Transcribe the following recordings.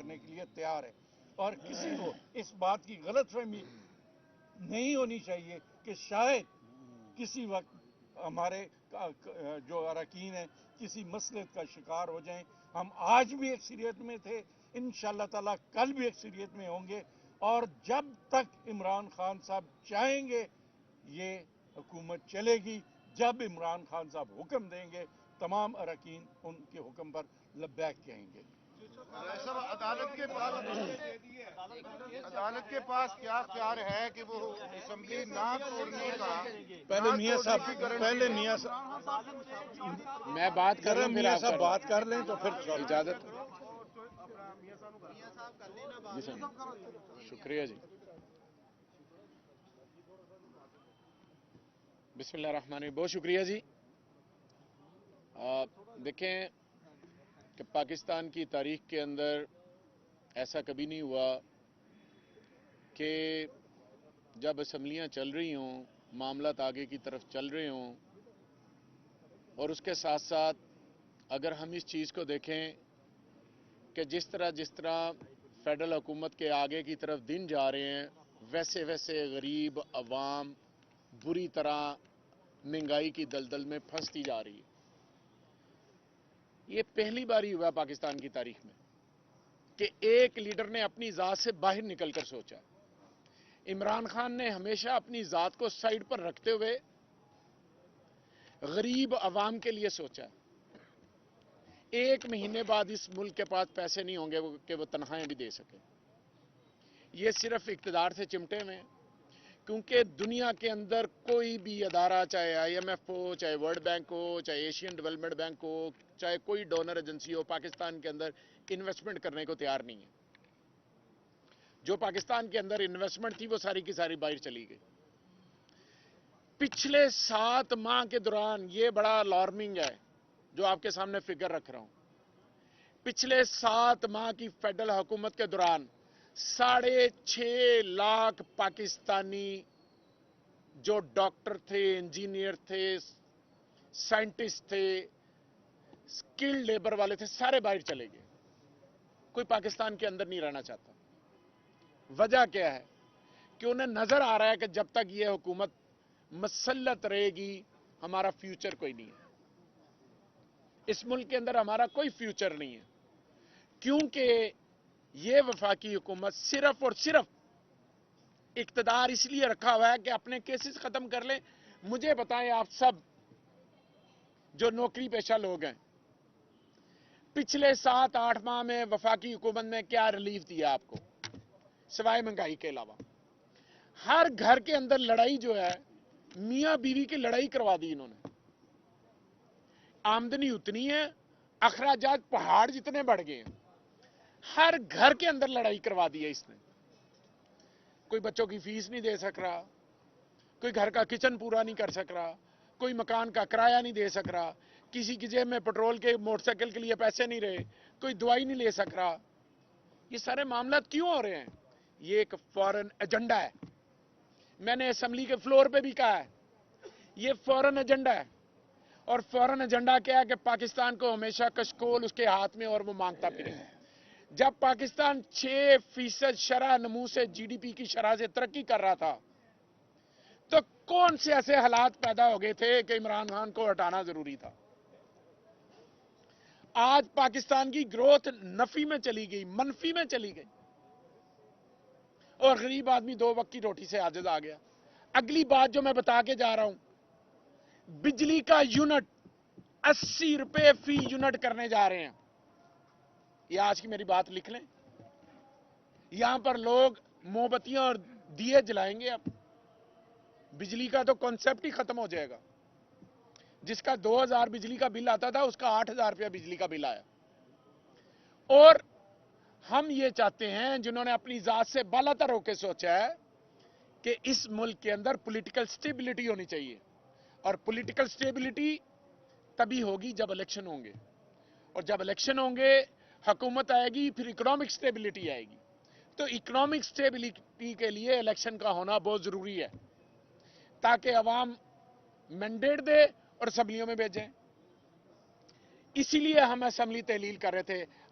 کرنے کے لیے تیار ہے، اور کسی کو اس بات کی غلط فہمی نہیں ہونی چاہیے کہ شاید کسی وقت ہمارے جو اراکین ہیں کسی مسلط کا شکار ہو جائیں۔ ہم آج بھی اکثریت میں تھے، انشاءاللہ تعالیٰ کل بھی اکثریت میں ہوں گے، اور جب تک عمران خان صاحب چاہیں گے یہ حکومت چلے گی۔ جب عمران خان صاحب حکم دیں گے تمام اراکین ان کے حکم پر لبیک کہیں گے۔ عدالت کے پاس کیا اختیار ہے کہ وہ اسمبلی نہ توڑنے کا؟ پہلے میاں صاحب میں بات کر رہا ہوں، میاں صاحب بات کر لیں تو پھر اجازت۔ شکریہ جی۔ بسم اللہ الرحمن الرحیم، بہت شکریہ جی۔ دیکھیں کہ پاکستان کی تاریخ کے اندر ایسا کبھی نہیں ہوا کہ جب اسمبلیاں چل رہی ہوں، معاملات آگے کی طرف چل رہے ہوں، اور اس کے ساتھ ساتھ اگر ہم اس چیز کو دیکھیں کہ جس طرح فیڈرل حکومت کے آگے کی طرف دن جا رہے ہیں، ویسے ویسے غریب عوام بری طرح مہنگائی کی دلدل میں پھنستی جا رہی ہے۔ یہ پہلی باری ہوا پاکستان کی تاریخ میں کہ ایک لیڈر نے اپنی ذات سے باہر نکل کر سوچا۔ عمران خان نے ہمیشہ اپنی ذات کو سائیڈ پر رکھتے ہوئے غریب عوام کے لیے سوچا۔ ایک مہینے بعد اس ملک کے پاس پیسے نہیں ہوں گے کہ وہ تنخواہیں بھی دے سکے۔ یہ صرف اقتدار سے چمٹے ہوئے ہیں، کیونکہ دنیا کے اندر کوئی بھی ادارہ، چاہے آئی ایم ایف ہو، چاہے ورلڈ بینک ہو، چاہے ایشین ڈیولپمنٹ بینک ہو، چاہے کوئی ڈونر ایجنسی ہو، پاکستان کے اندر انویسٹمنٹ کرنے کو تیار نہیں ہے۔ جو پاکستان کے اندر انویسٹمنٹ تھی وہ ساری کی ساری باہر چلی گئی۔ پچھلے 7 ماہ کے دوران، یہ بڑا الارمنگ ہے جو آپ کے سامنے فگر رکھ رہا ہوں، پچھلے 7 ماہ کی فیڈرل حکومت کے دوران 6.5 لاکھ پاکستانی جو ڈاکٹر تھے، انجینئر تھے، سائنٹسٹ تھے، سکل لیبر والے تھے، سارے باہر چلے گئے۔ کوئی پاکستان کے اندر نہیں رہنا چاہتا۔ وجہ کیا ہے؟ کہ انہیں نظر آ رہا ہے کہ جب تک یہ حکومت مسلط رہے گی ہمارا فیوچر کوئی نہیں ہے، اس ملک کے اندر ہمارا کوئی فیوچر نہیں ہے، کیونکہ یہ وفاقی حکومت صرف اور صرف اقتدار اس لیے رکھا ہوا ہے کہ اپنے کیسز ختم کر لیں۔ مجھے بتائیں آپ سب جو نوکری پیشہ لوگ ہیں، پچھلے 7-8 ماہ میں وفاقی حکومت نے کیا ریلیف دیا آپ کو سوائے مہنگائی کے علاوہ؟ ہر گھر کے اندر لڑائی جو ہے، میاں بیوی کی لڑائی کروا دی انہوں نے۔ آمدنی اتنی ہے، اخراجات پہاڑ جتنے بڑھ گئے ہیں، ہر گھر کے اندر لڑائی کروا دی ہے اس نے۔ کوئی بچوں کی فیس نہیں دے سک رہا، کوئی گھر کا کچن پورا نہیں کر سک رہا، کوئی مکان کا کرایہ نہیں دے سک رہا، کسی کی جیب میں پیٹرول کے موٹر سائیکل کے لیے پیسے نہیں رہے، کوئی دوائی نہیں لے سک رہا۔ یہ سارے معاملات کیوں ہو رہے ہیں؟ یہ ایک فورن ایجنڈا ہے۔ میں نے اسمبلی کے فلور پہ بھی کہا ہے، یہ فورن ایجنڈا ہے۔ اور فورن ایجنڈا کیا ہے کہ پاکستان کو ہمیشہ کشکول اس کے ہاتھ میں اور وہ مانگتا پھرے۔ جب پاکستان 6% شرح نمو سے جی ڈی پی کی شرح سے ترقی کر رہا تھا تو کون سے ایسے حالات پیدا ہو گئے تھے کہ عمران خان کو ہٹانا ضروری تھا؟ آج پاکستان کی گروتھ نفی میں چلی گئی، منفی میں چلی گئی، اور غریب آدمی 2 وقت کی روٹی سے عاجز آ گیا۔ اگلی بات جو میں بتا کے جا رہا ہوں، بجلی کا یونٹ 80 روپے فی یونٹ کرنے جا رہے ہیں۔ یہ آج کی میری بات لکھ لیں، یہاں پر لوگ موم بتیاں اور دیے جلائیں گے۔ اب بجلی کا تو کانسیپٹ ہی ختم ہو جائے گا۔ جس کا 2000 بجلی کا بل آتا تھا اس کا 8000 روپیہ بجلی کا بل آیا۔ اور ہم یہ چاہتے ہیں، جنہوں نے اپنی ذات سے بالا تر ہو کے سوچا ہے کہ اس ملک کے اندر پولیٹیکل سٹیبلٹی ہونی چاہیے، اور پولیٹیکل سٹیبلٹی تبھی ہوگی جب الیکشن ہوں گے، اور جب الیکشن ہوں گے حکومت آئے گی، پھر اکنامک سٹیبلٹی آئے گی۔ تو اکنامک سٹیبلٹی کے لیے الیکشن کا ہونا بہت ضروری ہے، تاکہ عوام مینڈیٹ دے اور اسمبلیوں میں بھیجیں۔ اسی لیے ہم اسمبلی تحلیل کر رہے تھے۔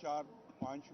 4-5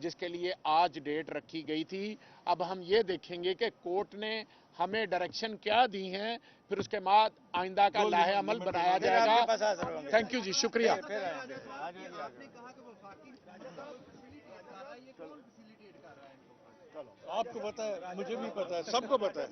جس کے لیے آج ڈیٹ رکھی گئی تھی. اب ہم یہ دیکھیں گے کہ کورٹ نے ہمیں ڈائریکشن کیا دی ہیں, پھر اس کے بعد آئندہ کا لاہے عمل بنایا جائے گا. تھینک یو جی, شکریہ. آپ نے کہا کہ وفاقی یہ کون فیسیلیٹیٹ کر رہا ہے؟ آپ کو پتا ہے, مجھے بھی پتا ہے, سب کو پتا ہے.